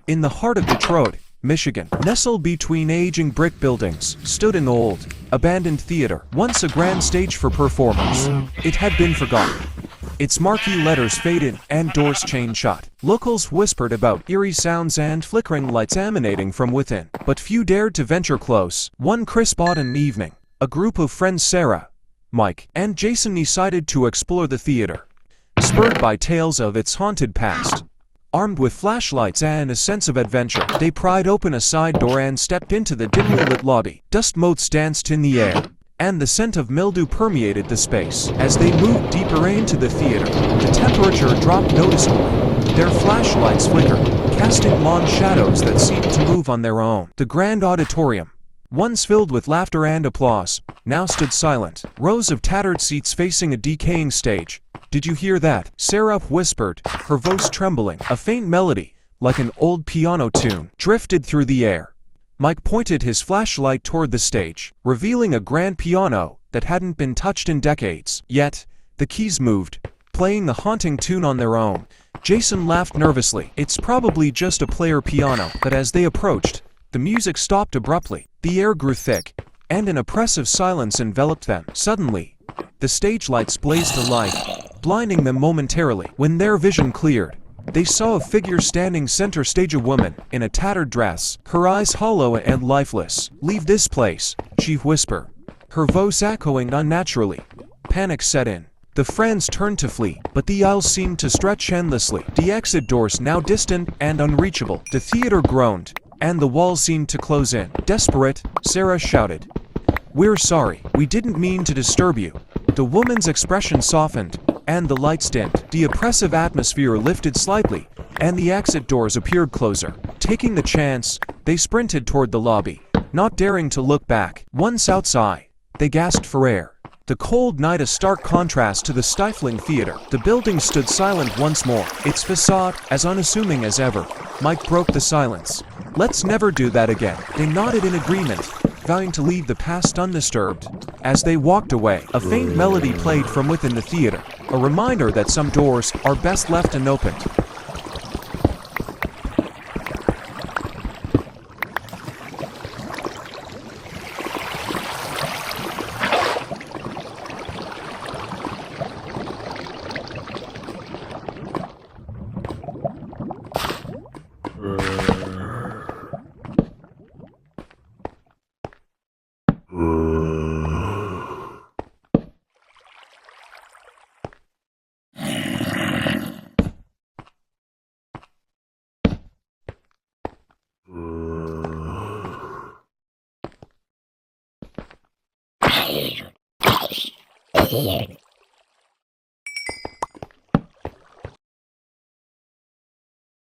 In the heart of Detroit, Michigan, nestled between aging brick buildings, stood an old, abandoned theater, once a grand stage for performers. It had been forgotten. Its marquee letters faded and doors chained shut. Locals whispered about eerie sounds and flickering lights emanating from within, but few dared to venture close. One crisp autumn evening, a group of friends, Sarah, Mike, and Jason, decided to explore the theater, spurred by tales of its haunted past. Armed with flashlights and a sense of adventure, they pried open a side door and stepped into the dimly lit lobby. Dust motes danced in the air, and the scent of mildew permeated the space. As they moved deeper into the theater, the temperature dropped noticeably. Their flashlights flickered, casting long shadows that seemed to move on their own. The grand auditorium, once filled with laughter and applause, now stood silent. Rows of tattered seats facing a decaying stage. "Did you hear that?" Sarah whispered, her voice trembling. A faint melody, like an old piano tune, drifted through the air. Mike pointed his flashlight toward the stage, revealing a grand piano that hadn't been touched in decades. Yet, the keys moved, playing the haunting tune on their own. Jason laughed nervously. "It's probably just a player piano." But as they approached, the music stopped abruptly. The air grew thick, and an oppressive silence enveloped them. Suddenly, the stage lights blazed alight, blinding them momentarily. When their vision cleared, they saw a figure standing center stage, a woman in a tattered dress, her eyes hollow and lifeless. "Leave this place," she whispered, her voice echoing unnaturally. Panic set in. The friends turned to flee, but the aisles seemed to stretch endlessly, the exit doors now distant and unreachable. The theater groaned, and the walls seemed to close in. Desperate, Sarah shouted, "We're sorry, we didn't mean to disturb you." The woman's expression softened, and the lights dimmed. The oppressive atmosphere lifted slightly, and the exit doors appeared closer. Taking the chance, they sprinted toward the lobby, not daring to look back. Once outside, they gasped for air. The cold night a stark contrast to the stifling theater. The building stood silent once more, its facade as unassuming as ever. Mike broke the silence. "Let's never do that again." They nodded in agreement, vowing to leave the past undisturbed. As they walked away, a faint melody played from within the theater, a reminder that some doors are best left unopened. Here.